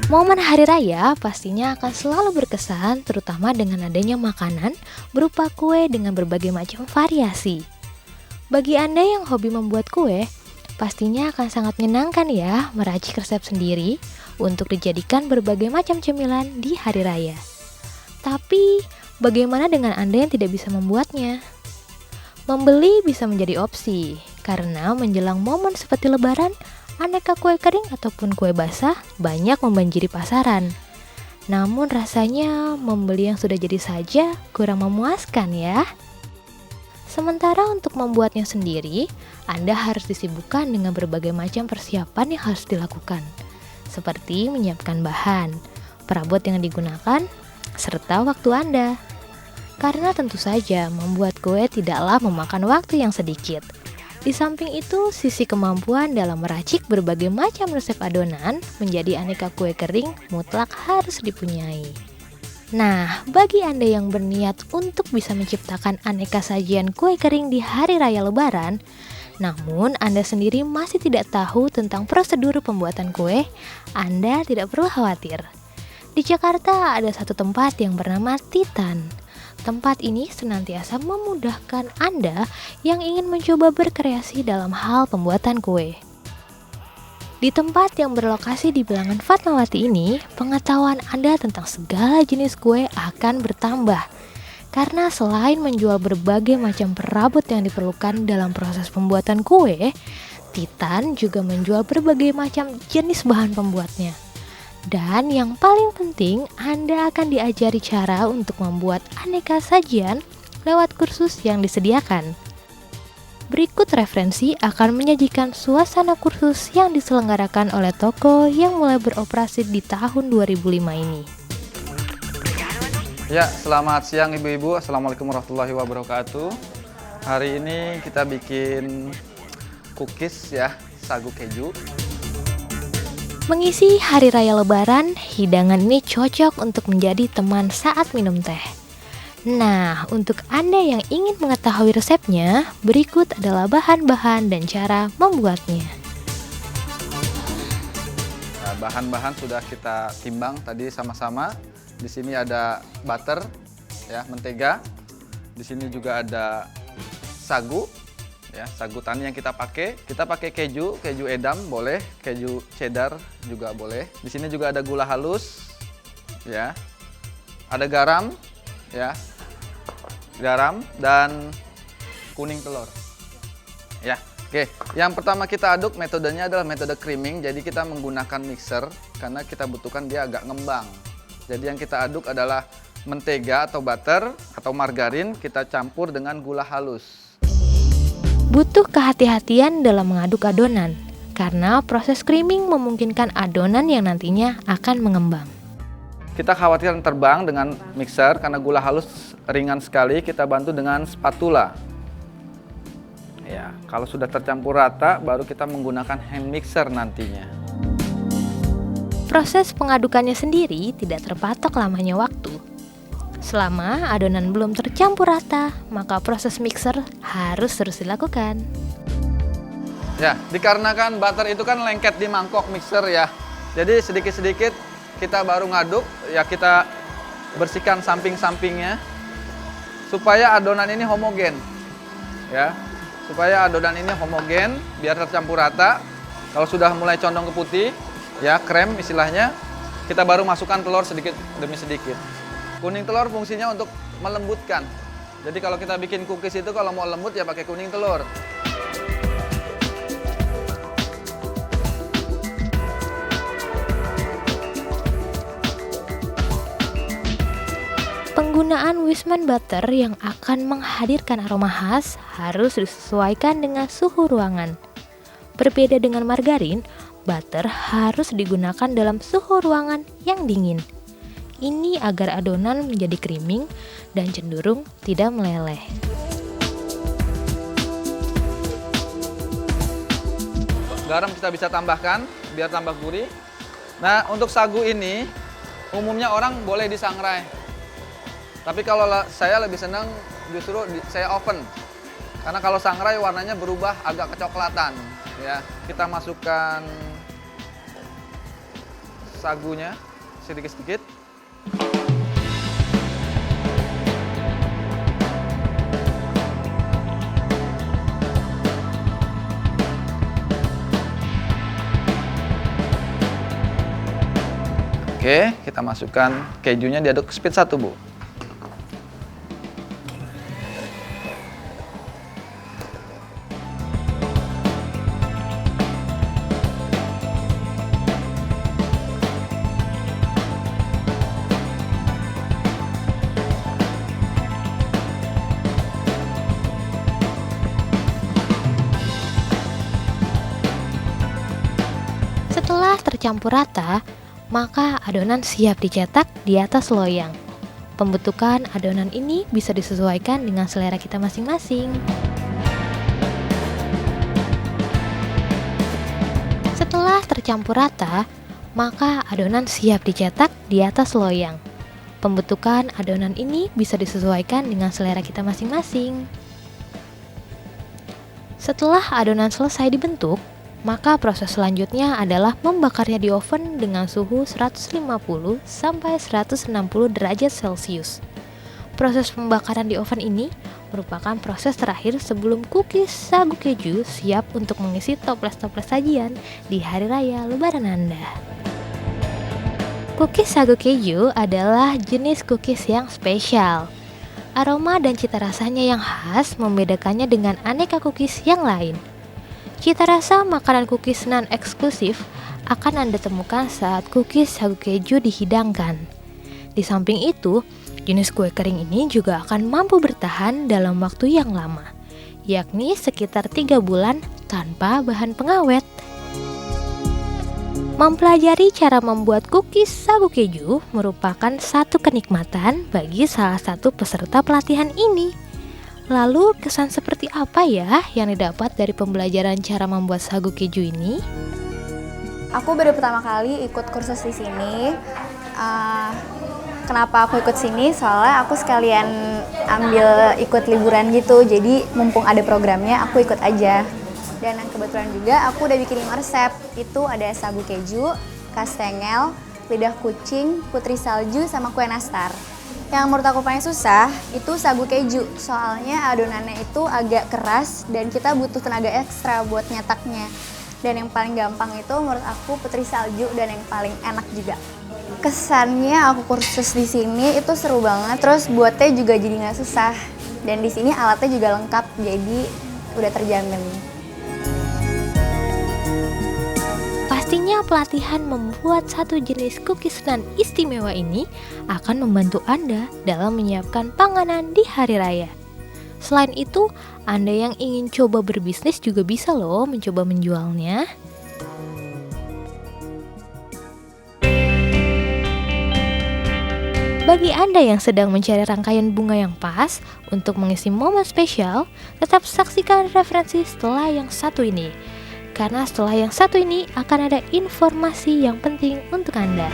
Momen hari raya pastinya akan selalu berkesan, terutama dengan adanya makanan berupa kue dengan berbagai macam variasi. Bagi Anda yang hobi membuat kue, pastinya akan sangat menyenangkan ya meracik resep sendiri untuk dijadikan berbagai macam cemilan di hari raya. Tapi, bagaimana dengan Anda yang tidak bisa membuatnya? Membeli bisa menjadi opsi, karena menjelang momen seperti Lebaran, aneka kue kering ataupun kue basah banyak membanjiri pasaran. Namun rasanya membeli yang sudah jadi saja kurang memuaskan ya. Sementara untuk membuatnya sendiri, Anda harus disibukkan dengan berbagai macam persiapan yang harus dilakukan, seperti menyiapkan bahan, perabot yang digunakan, serta waktu Anda. Karena tentu saja membuat kue tidaklah memakan waktu yang sedikit. Di samping itu, sisi kemampuan dalam meracik berbagai macam resep adonan menjadi aneka kue kering mutlak harus dipunyai. Nah, bagi Anda yang berniat untuk bisa menciptakan aneka sajian kue kering di hari raya Lebaran, namun Anda sendiri masih tidak tahu tentang prosedur pembuatan kue, Anda tidak perlu khawatir. Di Jakarta ada satu tempat yang bernama Titan. Tempat ini senantiasa memudahkan Anda yang ingin mencoba berkreasi dalam hal pembuatan kue. Di tempat yang berlokasi di Bilangan Fatmawati ini, pengetahuan Anda tentang segala jenis kue akan bertambah. Karena selain menjual berbagai macam perabot yang diperlukan dalam proses pembuatan kue, Titan juga menjual berbagai macam jenis bahan pembuatnya. Dan yang paling penting, Anda akan diajari cara untuk membuat aneka sajian lewat kursus yang disediakan. Berikut referensi akan menyajikan suasana kursus yang diselenggarakan oleh toko yang mulai beroperasi di tahun 2005 ini. Ya, selamat siang ibu-ibu. Assalamualaikum warahmatullahi wabarakatuh. Hari ini kita bikin cookies ya, sagu keju. Mengisi hari raya Lebaran, hidangan ini cocok untuk menjadi teman saat minum teh. Nah, untuk Anda yang ingin mengetahui resepnya, berikut adalah bahan-bahan dan cara membuatnya. Nah, bahan-bahan sudah kita timbang tadi sama-sama. Di sini ada butter, ya, mentega. Di sini juga ada sagu. Ya, sagu tani yang kita pakai keju edam boleh, keju cheddar juga boleh. Di sini juga ada gula halus, ya, ada garam, ya, garam dan kuning telur. Ya, oke. Yang pertama kita aduk metodenya adalah metode creaming. Jadi kita menggunakan mixer karena kita butuhkan dia agak ngembang. Jadi yang kita aduk adalah mentega atau butter atau margarin kita campur dengan gula halus. Butuh kehati-hatian dalam mengaduk adonan, karena proses creaming memungkinkan adonan yang nantinya akan mengembang. Kita khawatir terbang dengan mixer karena gula halus ringan sekali, kita bantu dengan spatula. Ya, kalau sudah tercampur rata, baru kita menggunakan hand mixer nantinya. Proses pengadukannya sendiri tidak terpatok lamanya waktu. Selama adonan belum tercampur rata, maka proses mixer harus terus dilakukan. Ya, dikarenakan butter itu kan lengket di mangkok mixer ya. Jadi sedikit-sedikit kita baru ngaduk, ya kita bersihkan samping-sampingnya supaya adonan ini homogen. Ya, supaya adonan ini homogen biar tercampur rata. Kalau sudah mulai condong ke putih, ya krem istilahnya, kita baru masukkan telur sedikit demi sedikit. Kuning telur fungsinya untuk melembutkan. Jadi kalau kita bikin cookies itu kalau mau lembut ya pakai kuning telur. Penggunaan Wisman butter yang akan menghadirkan aroma khas harus disesuaikan dengan suhu ruangan. Berbeda dengan margarin, butter harus digunakan dalam suhu ruangan yang dingin. Ini agar adonan menjadi creaming dan cenderung tidak meleleh. Garam kita bisa tambahkan biar tambah gurih. Nah, untuk sagu ini umumnya orang boleh disangrai. Tapi kalau saya lebih senang justru saya oven. Karena kalau sangrai warnanya berubah agak kecoklatan, ya. Kita masukkan sagunya sedikit-sedikit. Oke, kita masukkan kejunya, diaduk speed 1, Bu. Setelah tercampur rata, maka adonan siap dicetak di atas loyang. Pembentukan adonan ini bisa disesuaikan dengan selera kita masing-masing. Setelah tercampur rata, maka adonan siap dicetak di atas loyang. Pembentukan adonan ini bisa disesuaikan dengan selera kita masing-masing. Setelah adonan selesai dibentuk, maka proses selanjutnya adalah membakarnya di oven dengan suhu 150 sampai 160 derajat Celcius. Proses pembakaran di oven ini merupakan proses terakhir sebelum cookies sagu keju siap untuk mengisi toples-toples sajian di hari raya Lebaran Anda. Cookies sagu keju adalah jenis cookies yang spesial. Aroma dan cita rasanya yang khas membedakannya dengan aneka cookies yang lain. Cita rasa makanan cookies non-eksklusif akan Anda temukan saat cookies sagu keju dihidangkan. Di samping itu, jenis kue kering ini juga akan mampu bertahan dalam waktu yang lama, yakni sekitar 3 bulan tanpa bahan pengawet. Mempelajari cara membuat cookies sagu keju merupakan satu kenikmatan bagi salah satu peserta pelatihan ini. Lalu kesan seperti apa ya yang didapat dari pembelajaran cara membuat sagu keju ini? Aku baru pertama kali ikut kursus di sini. Kenapa aku ikut sini? Soalnya aku sekalian ambil ikut liburan gitu. Jadi mumpung ada programnya, aku ikut aja. Dan yang kebetulan juga aku udah bikin 5 resep. Itu ada sagu keju, kastengel, lidah kucing, putri salju, sama kue nastar. Yang menurut aku paling susah itu sagu keju, soalnya adonannya itu agak keras dan kita butuh tenaga ekstra buat nyetaknya. Dan yang paling gampang itu menurut aku putri salju dan yang paling enak juga. Kesannya aku kursus di sini itu seru banget, terus buatnya juga jadi nggak susah. Dan di sini alatnya juga lengkap, jadi udah terjamin. Pastinya pelatihan membuat satu jenis cookies nan istimewa ini akan membantu Anda dalam menyiapkan panganan di hari raya. Selain itu, Anda yang ingin coba berbisnis juga bisa loh mencoba menjualnya. Bagi Anda yang sedang mencari rangkaian bunga yang pas untuk mengisi momen spesial, tetap saksikan referensi setelah yang satu ini. Karena setelah yang satu ini akan ada informasi yang penting untuk Anda.